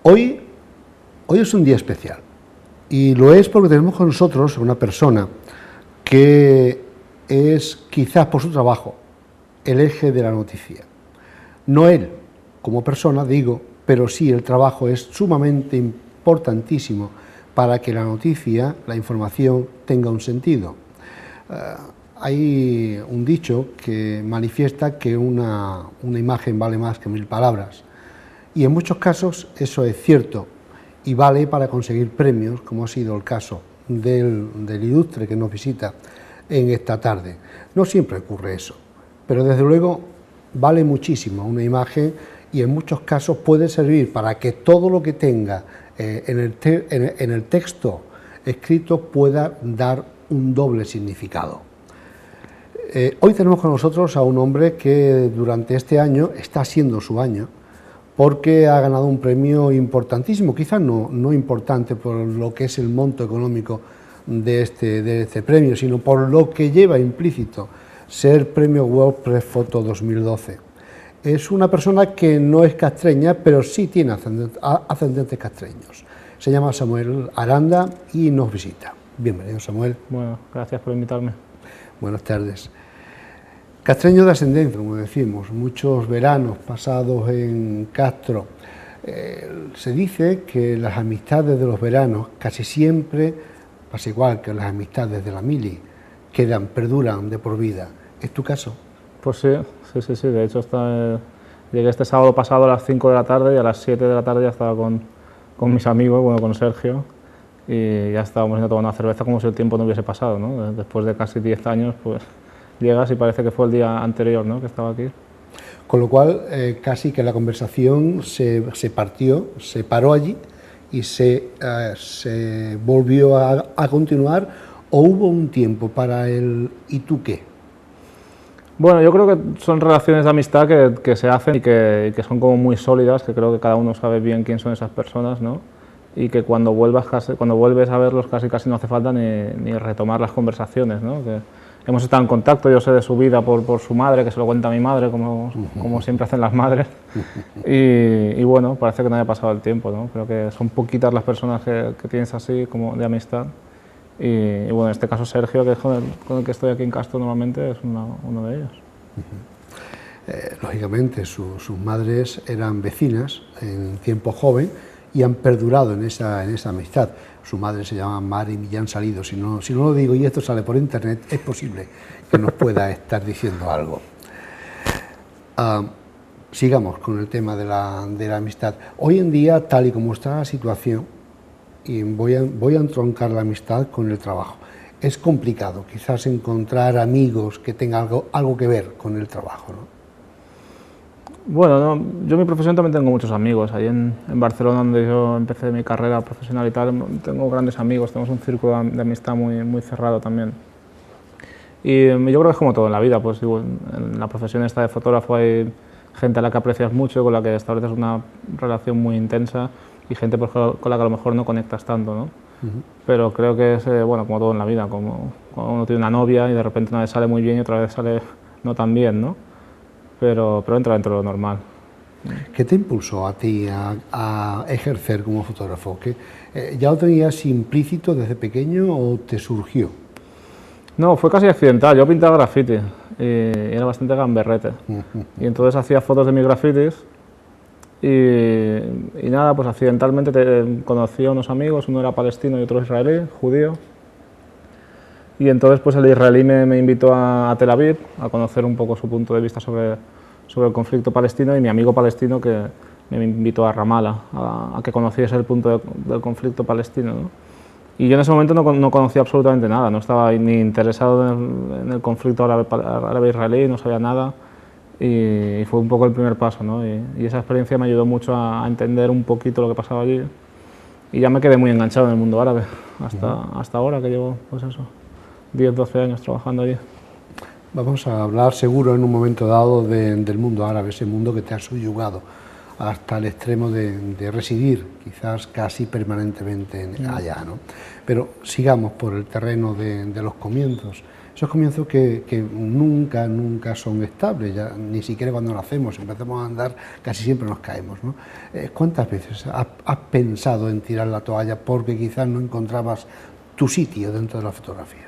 Hoy es un día especial y lo es porque tenemos con nosotros una persona que es, quizás por su trabajo, el eje de la noticia. No él como persona, digo, pero sí el trabajo es sumamente importantísimo para que la noticia, la información, tenga un sentido. Hay un dicho que manifiesta que una imagen vale más que 1000 palabras. Y en muchos casos eso es cierto y vale para conseguir premios, como ha sido el caso del ilustre que nos visita en esta tarde. No siempre ocurre eso, pero desde luego vale muchísimo una imagen y en muchos casos puede servir para que todo lo que tenga en el texto escrito pueda dar un doble significado. Hoy tenemos con nosotros a un hombre que durante este año, está siendo su año, porque ha ganado un premio importantísimo, quizás no importante por lo que es el monto económico de este premio, sino por lo que lleva implícito ser Premio WordPress Photo 2012. Es una persona que no es castreña, pero sí tiene ascendentes castreños. Se llama Samuel Aranda y nos visita. Bienvenido, Samuel. Bueno, gracias por invitarme. Buenas tardes. Castreño de ascendencia, como decimos, muchos veranos pasados en Castro. Se dice que las amistades de los veranos casi siempre, pasa igual que las amistades de la mili, perduran de por vida. ¿Es tu caso? Pues sí. De hecho, llegué este sábado pasado a las 5 de la tarde y a las 7 de la tarde ya estaba con mis amigos, bueno, con Sergio, y ya estábamos yendo a tomar una cerveza como si el tiempo no hubiese pasado, ¿no? Después de casi 10 años, pues llegas y parece que fue el día anterior, ¿no?, que estaba aquí. Con lo cual, casi que la conversación se paró allí y se volvió a continuar, o hubo un tiempo para el ¿y tú qué? Bueno, yo creo que son relaciones de amistad que se hacen y que son como muy sólidas, que creo que cada uno sabe bien quién son esas personas, ¿no? Y que cuando vuelves a verlos casi no hace falta ni retomar las conversaciones, ¿no? Que hemos estado en contacto, yo sé de su vida por su madre, que se lo cuenta a mi madre, como siempre hacen las madres, y bueno, parece que no haya pasado el tiempo, ¿no? Creo que son poquitas las personas que tienes así como de amistad, y bueno, en este caso Sergio, que es con el que estoy aquí en Castro normalmente, es uno de ellos. Lógicamente sus madres eran vecinas en tiempo joven y han perdurado en esa amistad. Su madre se llama Mari Millán Salido. Si no lo digo y esto sale por internet, es posible que nos pueda estar diciendo algo. Sigamos con el tema de la amistad. Hoy en día, tal y como está la situación, y voy a entroncar la amistad con el trabajo. Es complicado quizás encontrar amigos que tengan algo que ver con el trabajo, ¿no? Bueno, no, yo en mi profesión también tengo muchos amigos. Ahí en Barcelona, donde yo empecé mi carrera profesional y tal, tengo grandes amigos, tenemos un círculo de amistad muy cerrado también. Y yo creo que es como todo en la vida, pues digo, en la profesión esta de fotógrafo hay gente a la que aprecias mucho, con la que estableces una relación muy intensa, y gente con la que a lo mejor no conectas tanto, ¿no? Pero creo que es, bueno, como todo en la vida, como cuando uno tiene una novia y de repente una vez sale muy bien y otra vez sale no tan bien, ¿no? Pero entra dentro de lo normal. ¿Qué te impulsó a ti a ejercer como fotógrafo? ¿Ya lo tenías implícito desde pequeño o te surgió? No, fue casi accidental. Yo pintaba graffiti y era bastante gamberrete. Y entonces hacía fotos de mis grafitis y nada, pues accidentalmente conocí a unos amigos, uno era palestino y otro israelí, judío. Y entonces pues el israelí me invitó a Tel Aviv a conocer un poco su punto de vista sobre el conflicto palestino, y mi amigo palestino que me invitó a Ramallah a que conociese el punto del conflicto palestino, ¿no? Y yo en ese momento no conocía absolutamente nada, no estaba ni interesado en el conflicto árabe-israelí, no sabía nada, y fue un poco el primer paso, ¿no? Y esa experiencia me ayudó mucho a entender un poquito lo que pasaba allí, y ya me quedé muy enganchado en el mundo árabe, hasta ahora, que llevo, pues eso, 10, 12 años trabajando allí. Vamos a hablar seguro en un momento dado del mundo árabe, ese mundo que te ha subyugado hasta el extremo de residir quizás casi permanentemente allá, ¿no? Pero sigamos por el terreno de los comienzos. esos comienzos que nunca son estables, ya, ni siquiera cuando lo hacemos, empezamos a andar, casi siempre nos caemos, ¿no? ¿Cuántas veces has pensado en tirar la toalla porque quizás no encontrabas tu sitio dentro de la fotografía?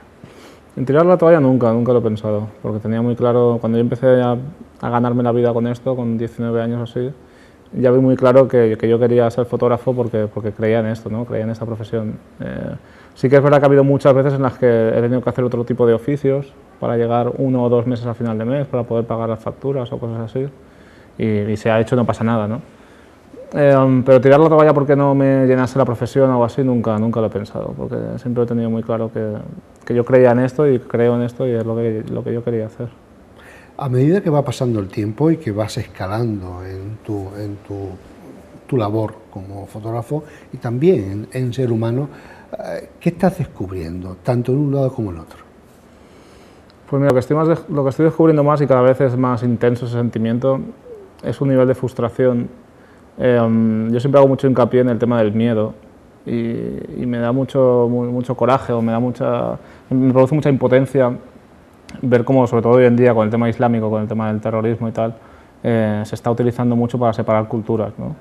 En tirar la toalla nunca lo he pensado, porque tenía muy claro, cuando yo empecé a ganarme la vida con esto, con 19 años así, ya vi muy claro que yo quería ser fotógrafo porque creía en esto, ¿no? Creía en esta profesión. Sí que es verdad que ha habido muchas veces en las que he tenido que hacer otro tipo de oficios para llegar 1 o 2 meses a final de mes, para poder pagar las facturas o cosas así, y se ha hecho, no pasa nada, ¿no? Pero tirar la toalla porque no me llenase la profesión o algo así, nunca lo he pensado, porque siempre he tenido muy claro que yo creía en esto y creo en esto y es lo que yo quería hacer. A medida que va pasando el tiempo y que vas escalando en tu labor como fotógrafo y también en ser humano, ¿qué estás descubriendo, tanto en un lado como en otro? Pues mira, lo que estoy descubriendo más y cada vez es más intenso ese sentimiento es un nivel de frustración. Yo siempre hago mucho hincapié en el tema del miedo y me da mucho coraje o me produce mucha impotencia ver cómo, sobre todo hoy en día, con el tema islámico, con el tema del terrorismo y tal, se está utilizando mucho para separar culturas, ¿no?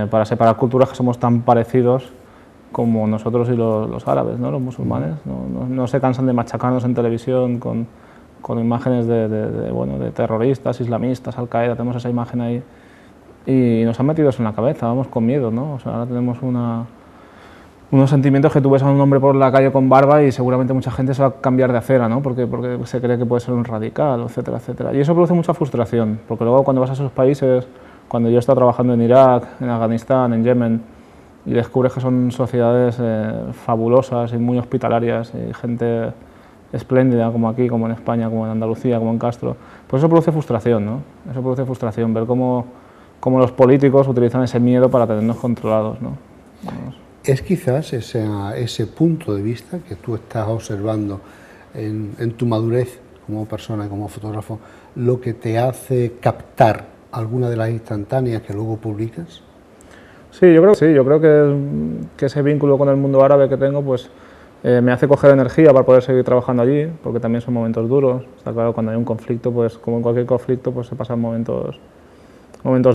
Para separar culturas que somos tan parecidos como nosotros y los árabes, ¿no? Los musulmanes. No se cansan de machacarnos en televisión con imágenes de terroristas, islamistas, Al-Qaeda, tenemos esa imagen ahí y nos han metido eso en la cabeza, vamos con miedo, ¿no? O sea, ahora tenemos unos sentimientos que tú ves a un hombre por la calle con barba y seguramente mucha gente se va a cambiar de acera, ¿no? Porque se cree que puede ser un radical, etcétera, etcétera. Y eso produce mucha frustración, porque luego cuando vas a esos países, cuando yo he estado trabajando en Irak, en Afganistán, en Yemen, y descubres que son sociedades fabulosas y muy hospitalarias, y gente espléndida como aquí, como en España, como en Andalucía, como en Castro, pues eso produce frustración, ¿no? Eso produce frustración, ver cómo los políticos utilizan ese miedo para tenernos controlados, ¿no? Vamos. Es quizás ese punto de vista que tú estás observando en tu madurez como persona, como fotógrafo, lo que te hace captar alguna de las instantáneas que luego publicas. Sí, yo creo que ese vínculo con el mundo árabe que tengo pues me hace coger energía para poder seguir trabajando allí, porque también son momentos duros. Está claro, cuando hay un conflicto, pues como en cualquier conflicto, pues se pasan momentos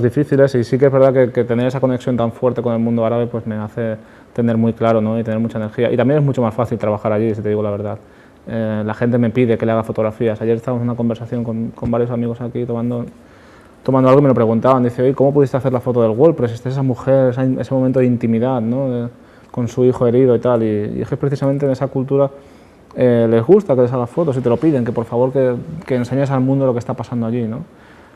difíciles, y sí que es verdad que tener esa conexión tan fuerte con el mundo árabe pues me hace tener muy claro, ¿no? Y tener mucha energía. Y también es mucho más fácil trabajar allí, si te digo la verdad. La gente me pide que le haga fotografías. Ayer estábamos en una conversación con varios amigos aquí tomando algo y me lo preguntaban. Dice, oye, ¿cómo pudiste hacer la foto del WordPress? Esa mujer, ese momento de intimidad, ¿no? Con su hijo herido y tal. Y es que precisamente en esa cultura les gusta que les hagas fotos y te lo piden, que por favor que enseñes al mundo lo que está pasando allí, ¿no?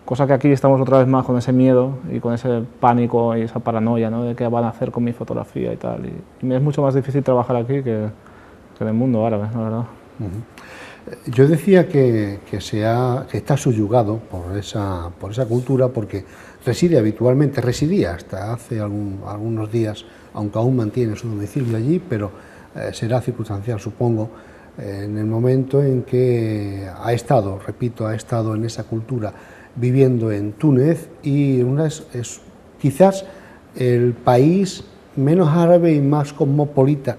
Cosa que aquí estamos otra vez más con ese miedo y con ese pánico y esa paranoia, ¿no? De qué van a hacer con mi fotografía y tal. Y me es mucho más difícil trabajar aquí que en el mundo árabe, la verdad. Yo decía que está subyugado por esa cultura porque residía hasta hace algunos días, aunque aún mantiene su domicilio allí, pero será circunstancial, supongo, en el momento en que ha estado en esa cultura, viviendo en Túnez, y es quizás el país menos árabe y más cosmopolita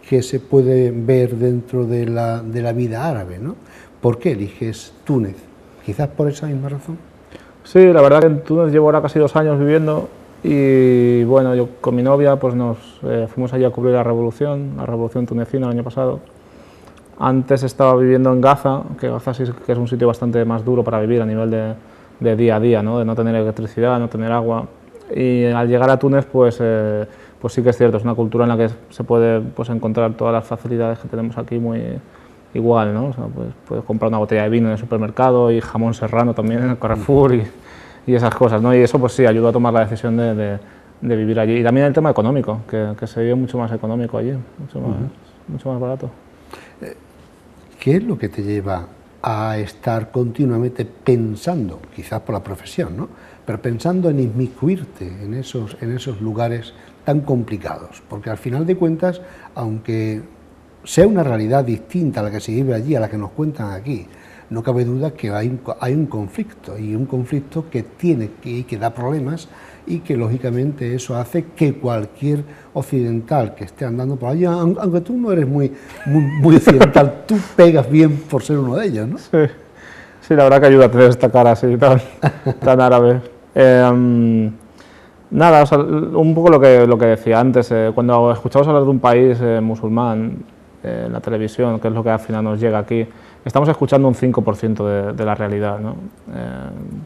que se puede ver dentro de la vida árabe, ¿no? ¿Por qué eliges Túnez? ¿Quizás por esa misma razón? Sí, la verdad que en Túnez llevo ahora casi 2 años viviendo y bueno, yo con mi novia pues nos fuimos allí a cubrir la revolución tunecina el año pasado. Antes estaba viviendo en Gaza, que Gaza sí que es un sitio bastante más duro para vivir a nivel de día a día, ¿no? De no tener electricidad, no tener agua. Y al llegar a Túnez, pues sí que es cierto, es una cultura en la que se puede pues, encontrar todas las facilidades que tenemos aquí muy igual, ¿no? O sea, pues, puedes comprar una botella de vino en el supermercado y jamón serrano también en el Carrefour y esas cosas, ¿no? Y eso pues sí, ayudó a tomar la decisión de vivir allí. Y también el tema económico, que se vive mucho más económico allí, mucho más barato. ¿Qué es lo que te lleva a estar continuamente pensando, quizás por la profesión, ¿no? Pero pensando en inmiscuirte en esos lugares tan complicados? Porque al final de cuentas, aunque sea una realidad distinta a la que se vive allí, a la que nos cuentan aquí, no cabe duda que hay un conflicto, y un conflicto que da problemas, y que lógicamente eso hace que cualquier occidental que esté andando por allí, aunque tú no eres muy occidental, tú pegas bien por ser uno de ellos, ¿no? Sí, sí, la verdad que ayuda a tener esta cara así tan árabe. Nada, o sea, un poco lo que decía antes, cuando escuchamos hablar de un país musulmán en la televisión, que es lo que al final nos llega aquí, estamos escuchando un 5% de la realidad, ¿no?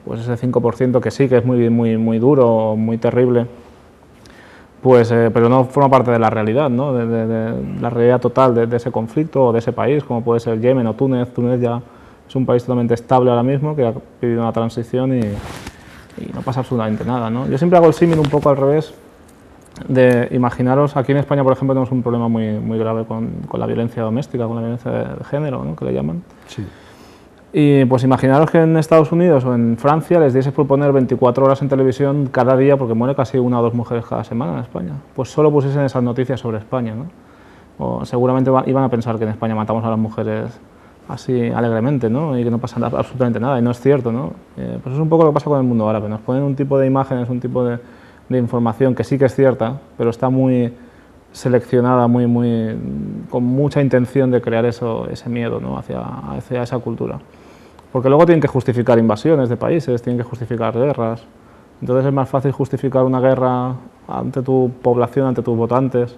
Pues ese 5% que sí, que es muy duro, muy terrible, pues, pero no forma parte de la realidad, ¿no? De la realidad total de ese conflicto o de ese país, como puede ser Yemen o Túnez. Túnez ya es un país totalmente estable ahora mismo, que ha vivido una transición y no pasa absolutamente nada, ¿no? Yo siempre hago el símil un poco al revés, de imaginaros, aquí en España, por ejemplo, tenemos un problema muy grave con la violencia doméstica, con la violencia de género, ¿no?, que le llaman. Sí. Y pues imaginaros que en Estados Unidos o en Francia les diese por poner 24 horas en televisión cada día, porque muere casi 1 o 2 mujeres cada semana en España, pues solo pusiesen esas noticias sobre España, ¿no? O seguramente iban a pensar que en España matamos a las mujeres así alegremente, ¿no?, y que no pasa absolutamente nada, y no es cierto, ¿no? Pues es un poco lo que pasa con el mundo árabe, nos ponen un tipo de imágenes, un tipo de información que sí que es cierta, pero está muy seleccionada, con mucha intención de crear ese miedo, ¿no?, hacia esa cultura. Porque luego tienen que justificar invasiones de países, tienen que justificar guerras, entonces es más fácil justificar una guerra ante tu población, ante tus votantes.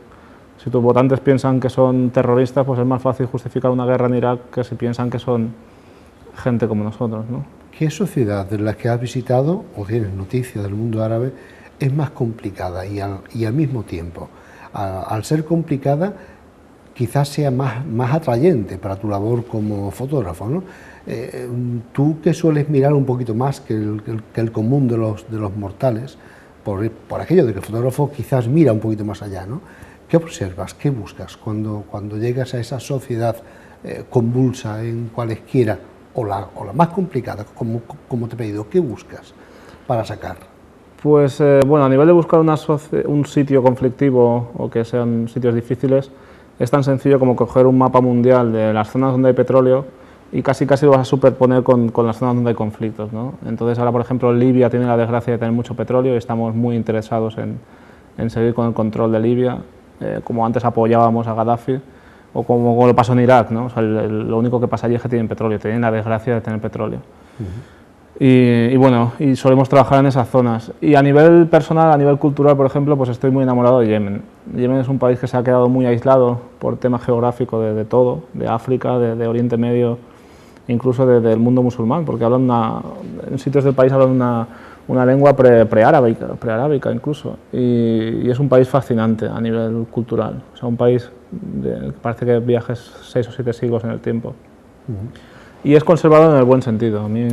Si tus votantes piensan que son terroristas, pues es más fácil justificar una guerra en Irak que si piensan que son gente como nosotros, ¿no? ¿Qué sociedad de las que has visitado o tienes noticias del mundo árabe es más complicada y al mismo tiempo, al ser complicada, quizás sea más atrayente para tu labor como fotógrafo, ¿no? Tú que sueles mirar un poquito más que el común de los mortales, por aquello de que el fotógrafo quizás mira un poquito más allá, ¿no? ¿Qué observas, qué buscas cuando llegas a esa sociedad convulsa en cualesquiera, o la más complicada, como te he pedido? ¿Qué buscas para sacar? Pues bueno, a nivel de buscar un sitio conflictivo o que sean sitios difíciles, es tan sencillo como coger un mapa mundial de las zonas donde hay petróleo y casi lo vas a superponer con las zonas donde hay conflictos, ¿no? Entonces ahora, por ejemplo, Libia tiene la desgracia de tener mucho petróleo y estamos muy interesados en seguir con el control de Libia, como antes apoyábamos a Gaddafi, o como lo pasó en Irak, ¿no? O sea, lo único que pasa allí es que tienen petróleo, tienen la desgracia de tener petróleo. Y bueno, y solemos trabajar en esas zonas. Y a nivel personal, a nivel cultural, por ejemplo, pues estoy muy enamorado de Yemen. Yemen es un país que se ha quedado muy aislado por tema geográfico de todo, de África, de Oriente Medio, incluso del mundo musulmán, porque hablan en sitios del país hablan una lengua prearábica incluso, y es un país fascinante a nivel cultural, o sea, un país que parece que viajes 6 o 7 siglos en el tiempo. Y es conservador en el buen sentido. A mí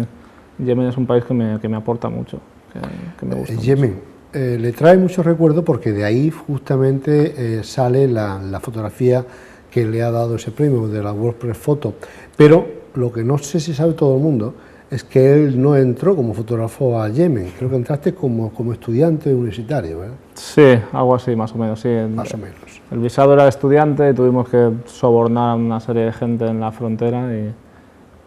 Yemen es un país que me aporta mucho, que me gusta Yemen mucho. Le trae mucho recuerdo porque de ahí justamente sale la fotografía que le ha dado ese premio de la World Press Photo, pero lo que no sé si sabe todo el mundo es que él no entró como fotógrafo a Yemen, creo que entraste como estudiante universitario, ¿verdad? Sí, algo así, más o menos, sí. Más o menos. El visado era de estudiante y tuvimos que sobornar a una serie de gente en la frontera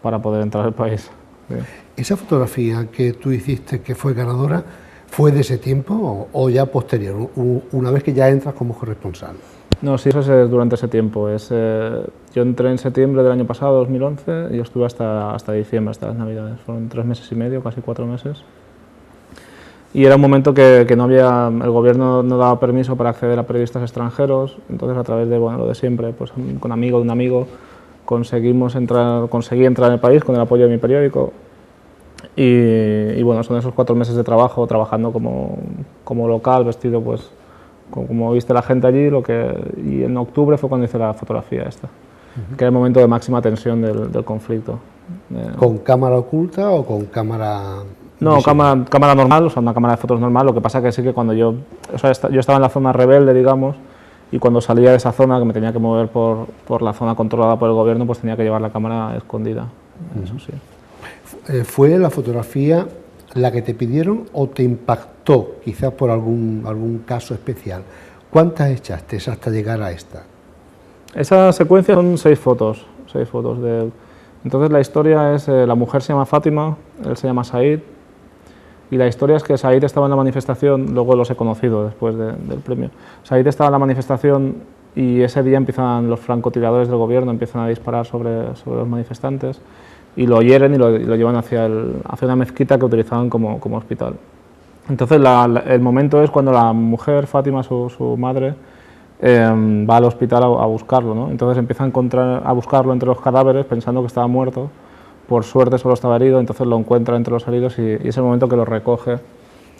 para poder entrar al país. Sí. ¿Esa fotografía que tú hiciste, que fue ganadora, fue de ese tiempo o ya posterior, una vez que ya entras como corresponsal? No, sí, eso es durante ese tiempo. Yo entré en septiembre del año pasado, 2011, y yo estuve hasta diciembre, hasta las Navidades. Fueron 3 meses y medio, casi 4 meses. Y era un momento que no había, el gobierno no daba permiso para acceder a periodistas extranjeros, entonces a través de lo de siempre, pues con amigo de un amigo, conseguí entrar en el país con el apoyo de mi periódico. Y bueno, son esos 4 meses de trabajo, trabajando como local, vestido pues como viste la gente allí, y en octubre fue cuando hice la fotografía esta, que era el momento de máxima tensión del conflicto. ¿Con cámara oculta o con cámara...? No, cámara normal, o sea, una cámara de fotos normal, lo que pasa que sí que cuando yo estaba en la zona rebelde, digamos, y cuando salía de esa zona, que me tenía que mover por la zona controlada por el gobierno, pues tenía que llevar la cámara escondida, eso sí. ¿Fue la fotografía la que te pidieron o te impactó, quizás por algún caso especial? ¿Cuántas echaste hasta llegar a esta? Esa secuencia son 6 fotos Entonces la historia es, la mujer se llama Fátima, él se llama Said, y la historia es que Said estaba en la manifestación, luego los he conocido después del premio. Said estaba en la manifestación y ese día empiezan los francotiradores del gobierno, empiezan a disparar sobre los manifestantes y lo hieren y lo llevan hacia una mezquita que utilizaban como hospital. Entonces el momento es cuando la mujer, Fátima, su madre, va al hospital a buscarlo, ¿no? Entonces empieza a buscarlo entre los cadáveres pensando que estaba muerto. Por suerte solo estaba herido, entonces lo encuentra entre los heridos y es el momento que lo recoge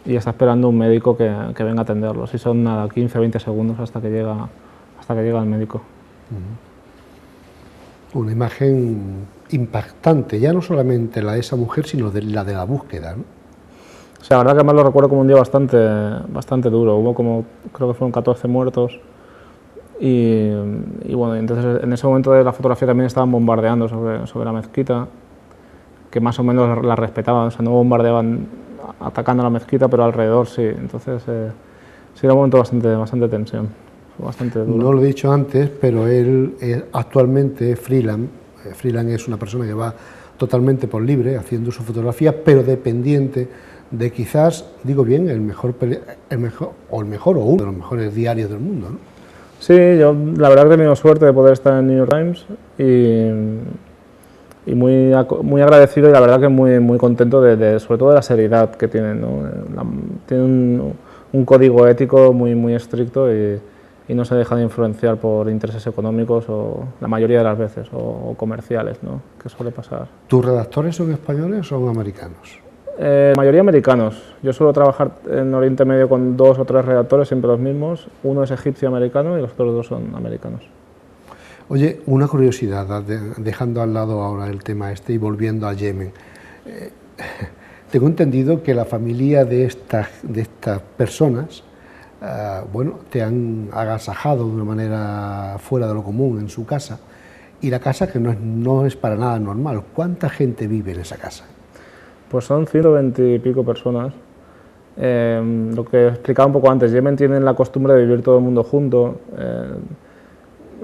y está esperando un médico que venga a atenderlos. Y son nada, 15-20 segundos hasta que llega el médico. Una imagen impactante, ya no solamente la de esa mujer, sino la de la búsqueda, ¿no? O sea, la verdad que más lo recuerdo como un día bastante duro. Hubo como, creo que fueron 14 muertos. Y bueno, entonces en ese momento de la fotografía también estaban bombardeando sobre la mezquita, que más o menos la respetaban, o sea, no bombardeaban atacando la mezquita, pero alrededor sí. Entonces sí era un momento bastante tensión, bastante duro. No lo he dicho antes, pero él actualmente es freelance. Freelance es una persona que va totalmente por libre, haciendo su fotografía, pero dependiente de quizás, digo bien, el mejor o uno de los mejores diarios del mundo, ¿no? Sí, yo la verdad que he tenido suerte de poder estar en New York Times y muy agradecido y la verdad que muy contento sobre todo de la seriedad que tienen, ¿no? Tienen un código ético muy estricto y no se dejan de influenciar por intereses económicos o la mayoría de las veces o comerciales, ¿no? Que suele pasar. ¿Tus redactores son españoles o son americanos? Mayoría americanos. Yo suelo trabajar en Oriente Medio con 2 o 3 redactores, siempre los mismos. Uno es egipcio-americano y los otros 2 son americanos. Oye, una curiosidad, dejando al lado ahora el tema este y volviendo a Yemen. Tengo entendido que la familia de estas personas, bueno, te han agasajado de una manera fuera de lo común en su casa, y la casa que no es para nada normal. ¿Cuánta gente vive en esa casa? Pues son 120 y pico personas. Lo que explicaba un poco antes, Yemen tienen la costumbre de vivir todo el mundo junto.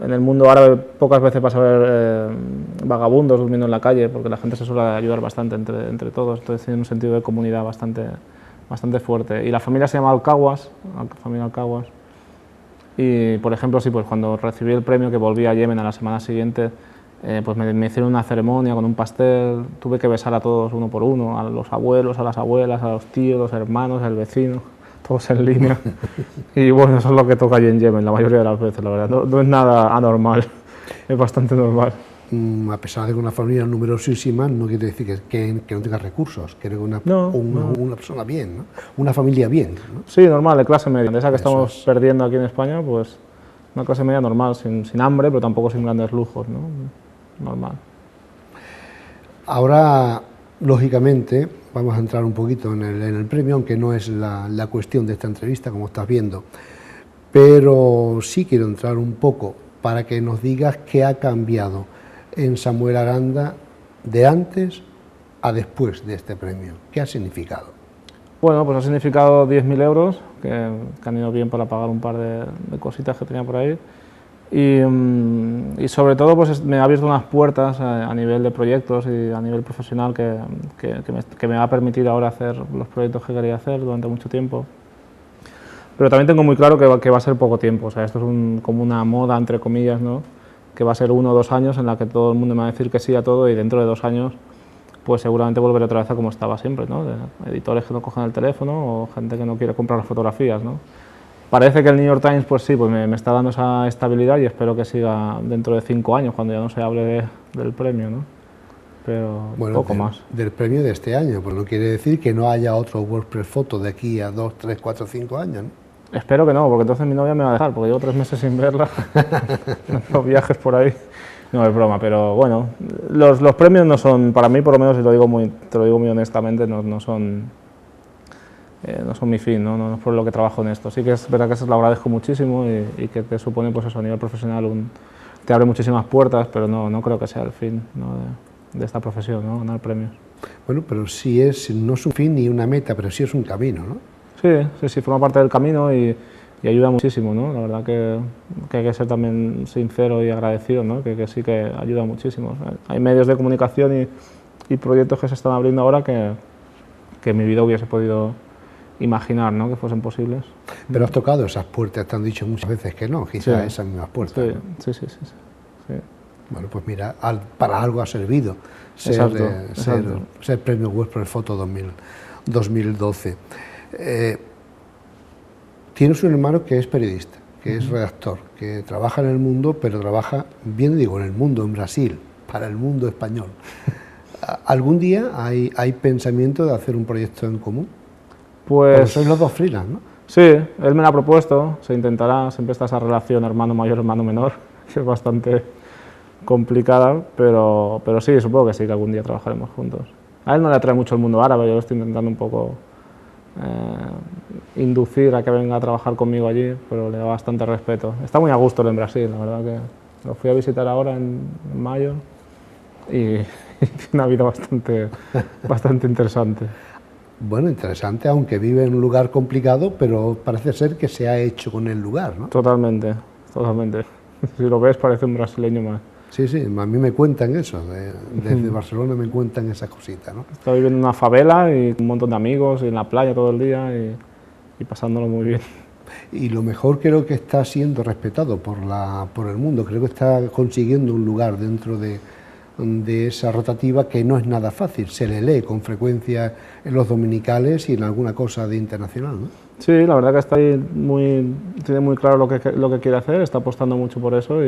En el mundo árabe pocas veces vas a ver vagabundos durmiendo en la calle, porque la gente se suele ayudar bastante entre todos, entonces tiene un sentido de comunidad bastante fuerte. Y la familia se llama Al-Kawas, familia Al-Kawas. Y por ejemplo, sí, pues cuando recibí el premio, que volví a Yemen a la semana siguiente, pues me hicieron una ceremonia con un pastel, tuve que besar a todos uno por uno, a los abuelos, a las abuelas, a los tíos, los hermanos, al vecino, todos en línea. Y bueno, eso es lo que toca allí en Yemen, la mayoría de las veces, la verdad. No es nada anormal, es bastante normal. A pesar de que una familia numerosísima, no quiere decir que no tenga recursos, que era una persona bien, ¿no? Una familia bien, ¿no? Sí, normal, de clase media, de esa que estamos perdiendo aquí en España, pues una clase media normal, sin hambre, pero tampoco sin grandes lujos, ¿no? Normal. Ahora, lógicamente, vamos a entrar un poquito en el premio, aunque no es la cuestión de esta entrevista, como estás viendo, pero sí quiero entrar un poco para que nos digas qué ha cambiado en Samuel Aranda de antes a después de este premio. ¿Qué ha significado? Bueno, pues ha significado 10.000 euros, que han ido bien para pagar un par de cositas que tenía por ahí. Y sobre todo pues me ha abierto unas puertas a nivel de proyectos y a nivel profesional que me va a permitir ahora hacer los proyectos que quería hacer durante mucho tiempo. Pero también tengo muy claro que va a ser poco tiempo, o sea, esto es como una moda, entre comillas, ¿no? Que va a ser 1 o 2 años en la que todo el mundo me va a decir que sí a todo y dentro de 2 años pues seguramente volveré otra vez a como estaba siempre, ¿no? De editores que no cogen el teléfono o gente que no quiere comprar las fotografías, ¿no? Parece que el New York Times, pues sí, pues me está dando esa estabilidad y espero que siga dentro de 5 años, cuando ya no se hable del premio, ¿no? Pero bueno, poco más. Del premio de este año, pues no quiere decir que no haya otro WordPress Photo de aquí a 2, 3, 4, 5 años, ¿no? Espero que no, porque entonces mi novia me va a dejar, porque llevo 3 meses sin verla, los viajes por ahí. No, es broma, pero bueno, los premios no son, para mí por lo menos, y te lo digo muy honestamente, no son mi fin, no es por lo que trabajo en esto. Sí que es verdad que eso lo agradezco muchísimo y que te supone, pues eso, a nivel profesional te abre muchísimas puertas, pero no creo que sea el fin, ¿no? de esta profesión, ¿no? Ganar premios. Bueno, pero sí no es un fin ni una meta, pero sí es un camino, ¿no? Sí, forma parte del camino y y ayuda muchísimo, ¿no? La verdad que hay que ser también sincero y agradecido, ¿no? Que sí que ayuda muchísimo. O sea, hay medios de comunicación y proyectos que se están abriendo ahora que en mi vida hubiese podido imaginar, ¿no? Que fuesen posibles. Pero has tocado esas puertas, te han dicho muchas veces que no, quizás esas mismas puertas. Sí, ¿no? sí. Bueno, pues mira, para algo ha servido ser Premio WordPress Photo 2012. Tienes un hermano que es periodista, que es redactor, que trabaja en El Mundo, pero trabaja, bien digo, en El Mundo, en Brasil, para El Mundo español. ¿Algún día hay pensamiento de hacer un proyecto en común? Pues porque sois los dos freelance, ¿no? Sí, él me lo ha propuesto, se intentará, siempre está esa relación hermano mayor, hermano menor, que es bastante complicada, pero sí, supongo que sí, que algún día trabajaremos juntos. A él no le atrae mucho el mundo árabe, yo lo estoy intentando un poco inducir a que venga a trabajar conmigo allí, pero le da bastante respeto. Está muy a gusto él en Brasil, la verdad que lo fui a visitar ahora en mayo y tiene una vida bastante interesante. Bueno, interesante, aunque vive en un lugar complicado, pero parece ser que se ha hecho con el lugar, ¿no? Totalmente. Si lo ves parece un brasileño más. Sí, a mí me cuentan eso, desde Barcelona me cuentan esas cositas, ¿no? Está viviendo en una favela y con un montón de amigos y en la playa todo el día y pasándolo muy bien. Y lo mejor creo que está siendo respetado por el mundo, creo que está consiguiendo un lugar dentro de esa rotativa que no es nada fácil, se le lee con frecuencia en los dominicales y en alguna cosa de internacional, ¿no? Sí, la verdad que está ahí tiene muy claro lo que quiere hacer, está apostando mucho por eso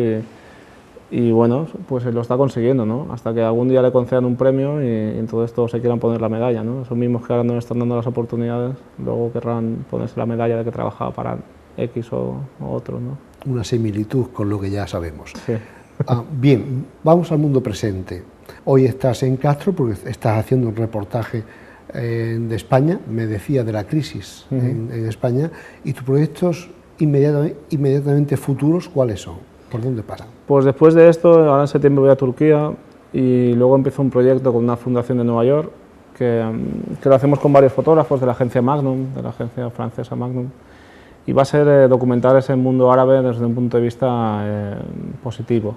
y bueno, pues lo está consiguiendo, ¿no? Hasta que algún día le concedan un premio y entonces todos se quieran poner la medalla, ¿no? Esos mismos que ahora no están dando las oportunidades, luego querrán ponerse la medalla de que trabajaba para X o otro, ¿no? Una similitud con lo que ya sabemos. Sí. Bien, vamos al mundo presente. Hoy estás en Castro porque estás haciendo un reportaje de España, me decía de la crisis en España, y tus proyectos inmediatamente futuros, ¿cuáles son? ¿Por dónde pasan? Pues después de esto, ahora en septiembre voy a Turquía y luego empiezo un proyecto con una fundación de Nueva York que lo hacemos con varios fotógrafos de la agencia Magnum, de la agencia francesa Magnum, y va a ser documentar ese mundo árabe desde un punto de vista positivo.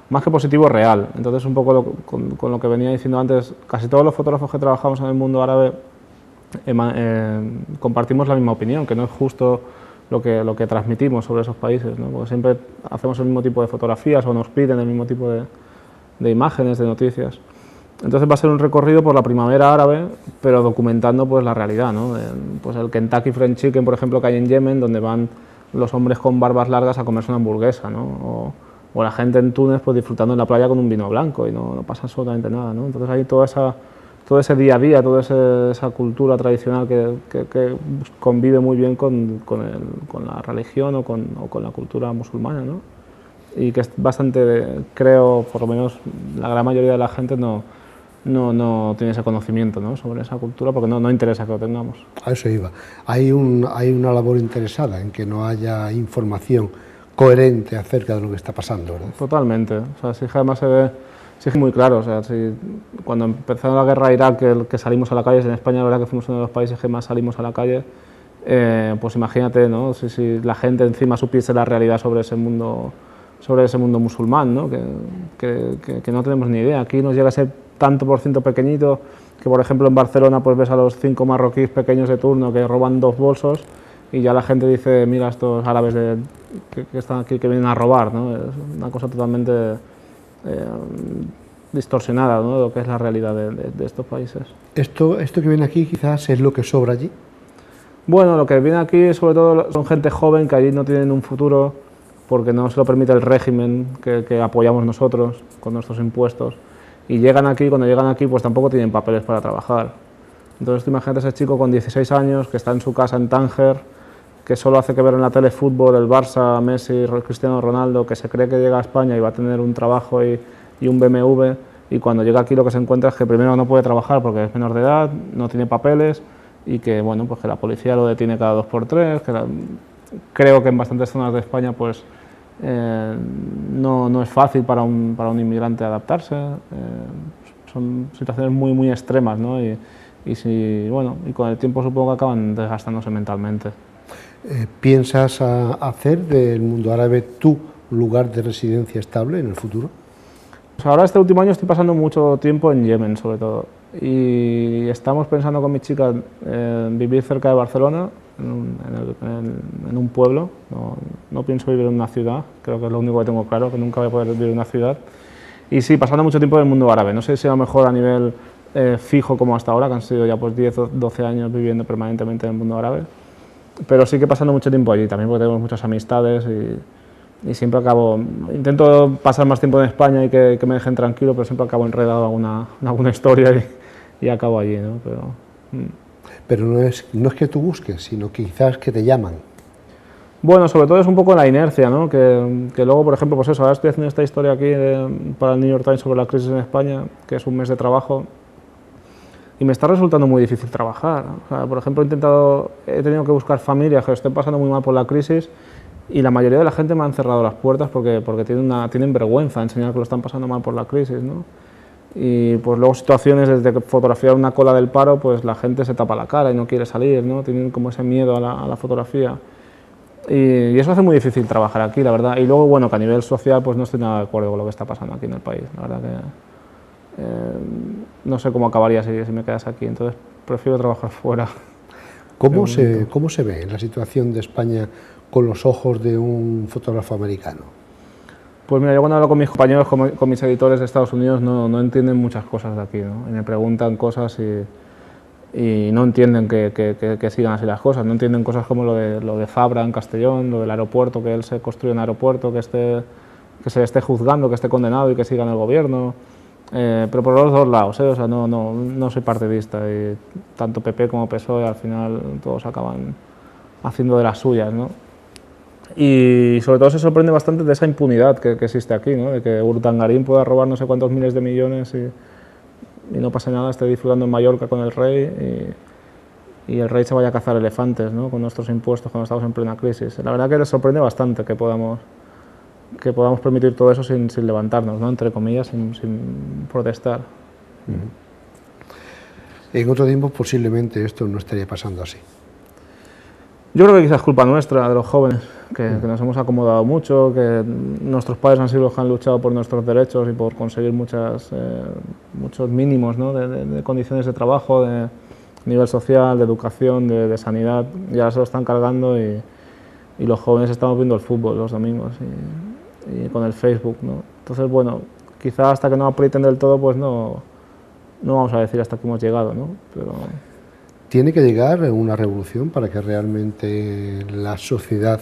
Más que positivo, real. Entonces, un poco con lo que venía diciendo antes, casi todos los fotógrafos que trabajamos en el mundo árabe compartimos la misma opinión, que no es justo lo que transmitimos sobre esos países, ¿no? Porque siempre hacemos el mismo tipo de fotografías o nos piden el mismo tipo de imágenes, de noticias. Entonces va a ser un recorrido por la primavera árabe, pero documentando pues la realidad, ¿no? Pues el Kentucky Fried Chicken, por ejemplo, que hay en Yemen, donde van los hombres con barbas largas a comerse una hamburguesa, ¿no? O la gente en Túnez pues disfrutando en la playa con un vino blanco y no pasa absolutamente nada, ¿no? Entonces hay todo ese día a día, toda esa cultura tradicional que convive muy bien con la religión o con la cultura musulmana, ¿no? Y que es bastante, creo, por lo menos la gran mayoría de la gente no tiene ese conocimiento, ¿no? Sobre esa cultura porque no interesa que lo tengamos. A eso iba. Hay una labor interesada en que no haya información coherente acerca de lo que está pasando, ¿verdad? Totalmente. O sea, sí, además se ve muy claro. O sea, cuando empezó la guerra de Irak, que salimos a la calle, en España la verdad que fuimos uno de los países que más salimos a la calle, pues imagínate, ¿no? Si la gente encima supiese la realidad sobre ese mundo musulmán, ¿no? Que no tenemos ni idea. Aquí nos llega ese tanto por ciento pequeñito que, por ejemplo, en Barcelona pues ves a los 5 marroquíes pequeños de turno que roban 2 bolsos y ya la gente dice, mira estos árabes que están aquí que vienen a robar, ¿no? Es una cosa totalmente distorsionada, ¿no? De lo que es la realidad de estos países. ¿Esto que viene aquí quizás es lo que sobra allí? Bueno, lo que viene aquí sobre todo son gente joven que allí no tienen un futuro porque no se lo permite el régimen que apoyamos nosotros con nuestros impuestos y cuando llegan aquí pues tampoco tienen papeles para trabajar. Entonces tú imagínate ese chico con 16 años que está en su casa en Tánger, que solo hace que ver en la tele fútbol, el Barça, Messi, Cristiano Ronaldo, que se cree que llega a España y va a tener un trabajo y un BMW, y cuando llega aquí lo que se encuentra es que primero no puede trabajar porque es menor de edad, no tiene papeles y que, bueno, pues que la policía lo detiene cada 2 por 3, creo que en bastantes zonas de España pues no es fácil para un inmigrante adaptarse, son situaciones muy extremas, ¿no? Y con el tiempo supongo que acaban desgastándose mentalmente. ¿Piensas hacer del mundo árabe tu lugar de residencia estable en el futuro? Pues ahora este último año estoy pasando mucho tiempo en Yemen, sobre todo, y estamos pensando con mi chica en vivir cerca de Barcelona, en un pueblo. No pienso vivir en una ciudad, creo que es lo único que tengo claro, que nunca voy a poder vivir en una ciudad. Y sí, pasando mucho tiempo en el mundo árabe, no sé si a lo mejor a nivel fijo como hasta ahora, que han sido ya pues 10 o 12 años viviendo permanentemente en el mundo árabe, pero sí que pasando mucho tiempo allí, también porque tengo muchas amistades y siempre acabo, intento pasar más tiempo en España y que me dejen tranquilo, pero siempre acabo enredado en alguna historia y acabo allí, ¿no? Pero no es que tú busques, sino que quizás que te llaman. Bueno, sobre todo es un poco la inercia, ¿no? Que luego, por ejemplo, pues eso, ahora estoy haciendo esta historia aquí para el New York Times sobre la crisis en España, que es un mes de trabajo, y me está resultando muy difícil trabajar. O sea, por ejemplo, he tenido que buscar familias que lo estén pasando muy mal por la crisis, y la mayoría de la gente me han cerrado las puertas porque tienen vergüenza de enseñar que lo están pasando mal por la crisis, ¿no? Y pues luego situaciones desde que fotografiar una cola del paro, pues la gente se tapa la cara y no quiere salir, ¿no? Tienen como ese miedo a la fotografía. Y eso hace muy difícil trabajar aquí, la verdad. Y luego, bueno, que a nivel social pues no estoy nada de acuerdo con lo que está pasando aquí en el país. La verdad que no sé cómo acabaría si me quedas aquí, entonces prefiero trabajar fuera. ¿Cómo se ve la situación de España con los ojos de un fotógrafo americano? Pues mira, yo cuando hablo con mis compañeros, con mis editores de Estados Unidos, no entienden muchas cosas de aquí, ¿no? Y me preguntan cosas y no entienden que sigan así las cosas, no entienden cosas como lo de Fabra en Castellón, lo del aeropuerto, que él se construye un aeropuerto, que se le esté juzgando, que esté condenado y que siga en el gobierno, pero por los dos lados, ¿eh? O sea, no soy partidista, y tanto PP como PSOE al final todos acaban haciendo de las suyas, ¿no? Y sobre todo se sorprende bastante de esa impunidad que existe aquí, ¿no? De que Urdangarín pueda robar no sé cuántos miles de millones y no pasa nada, esté disfrutando en Mallorca con el rey y el rey se vaya a cazar elefantes, ¿no? Con nuestros impuestos cuando estamos en plena crisis. La verdad que les sorprende bastante que podamos permitir todo eso sin levantarnos, ¿no? Entre comillas, sin protestar. En otro tiempo posiblemente esto no estaría pasando así. Yo creo que quizás es culpa nuestra, de los jóvenes, que nos hemos acomodado mucho, que nuestros padres han sido los que han luchado por nuestros derechos y por conseguir muchos mínimos, ¿no? de condiciones de trabajo, de nivel social, de educación, de sanidad, y ahora se lo están cargando y los jóvenes estamos viendo el fútbol los domingos y con el Facebook, ¿no? Entonces, bueno, quizás hasta que no aprieten del todo, pues no vamos a decir hasta que hemos llegado, ¿no? Pero ¿tiene que llegar una revolución para que realmente la sociedad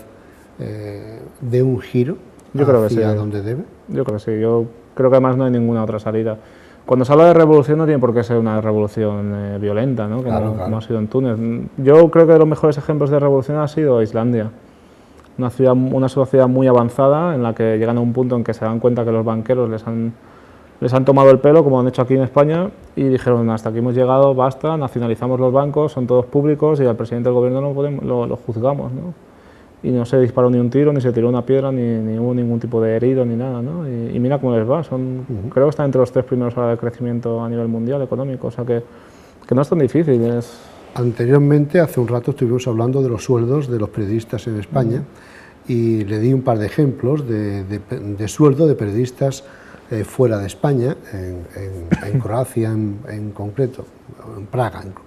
dé un giro hacia donde debe? Yo creo que sí. Yo creo que además no hay ninguna otra salida. Cuando se habla de revolución no tiene por qué ser una revolución violenta, ¿no? Claro. No ha sido en Túnez. Yo creo que de los mejores ejemplos de revolución ha sido Islandia. Una sociedad muy avanzada en la que llegan a un punto en que se dan cuenta que los banqueros les han tomado el pelo, como han hecho aquí en España, y dijeron, hasta aquí hemos llegado, basta, nacionalizamos los bancos, son todos públicos y al presidente del gobierno lo juzgamos, ¿no? Y no se disparó ni un tiro, ni se tiró una piedra, ni hubo ningún tipo de herido, ni nada, ¿no? Y mira cómo les va, creo que están entre los 3 primeros ahora de crecimiento a nivel mundial económico, o sea que no es tan difícil. Anteriormente, hace un rato, estuvimos hablando de los sueldos de los periodistas en España y le di un par de ejemplos de sueldo de periodistas fuera de España, en Croacia en concreto, en Praga en concreto.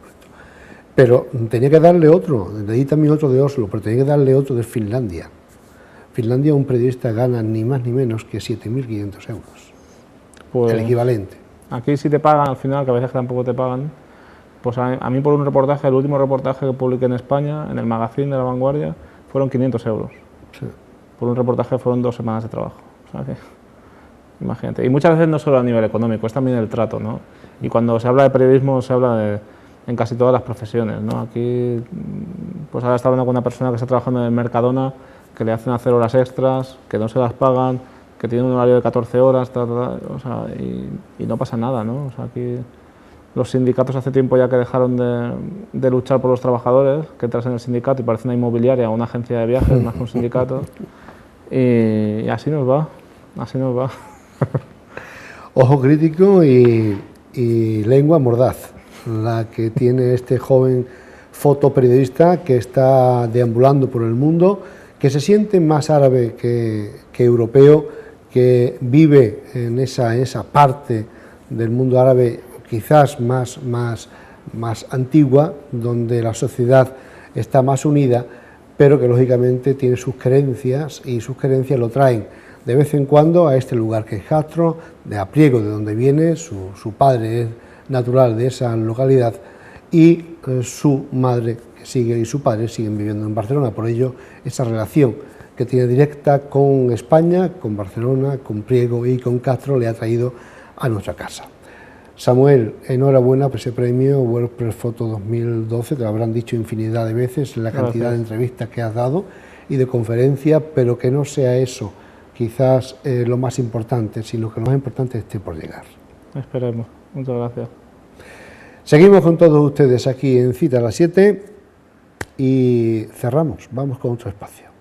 Pero tenía que darle otro, le di también otro de Oslo, pero tenía que darle otro de Finlandia. Finlandia, un periodista gana ni más ni menos que 7.500 euros, pues el equivalente. Aquí sí te pagan al final, que a veces tampoco te pagan. Pues a mí por un reportaje, el último reportaje que publiqué en España, en el magazine de La Vanguardia, fueron 500 euros. Sí. Por un reportaje fueron 2 semanas de trabajo. O sea que, imagínate. Y muchas veces no solo a nivel económico, es también el trato, ¿no? Y cuando se habla de periodismo se habla en casi todas las profesiones, ¿no? Aquí, pues ahora está hablando con una persona que está trabajando en el Mercadona, que le hacen hacer horas extras, que no se las pagan, que tiene un horario de 14 horas, o sea, y no pasa nada, ¿no? O sea, aquí los sindicatos hace tiempo ya que dejaron de luchar por los trabajadores, que entras en el sindicato y parece una inmobiliaria o una agencia de viajes más que un sindicato, y así nos va, así nos va. Ojo crítico y lengua mordaz, la que tiene este joven fotoperiodista que está deambulando por el mundo, que se siente más árabe que europeo, que vive en esa parte del mundo árabe quizás más antigua, donde la sociedad está más unida, pero que lógicamente tiene sus creencias, y sus creencias lo traen de vez en cuando a este lugar que es Castro, de Apriego, de donde viene. Su padre es natural de esa localidad, y su madre y su padre siguen viviendo en Barcelona. Por ello, esa relación que tiene directa con España, con Barcelona, con Priego y con Castro, le ha traído a nuestra casa. Samuel, enhorabuena por ese premio WordPress Photo 2012, te lo habrán dicho infinidad de veces, la cantidad de entrevistas que has dado y de conferencias, pero que no sea eso quizás lo más importante, sino que lo más importante esté por llegar. Esperemos. Muchas gracias. Seguimos con todos ustedes aquí en Cita a las 7 y cerramos, vamos con otro espacio.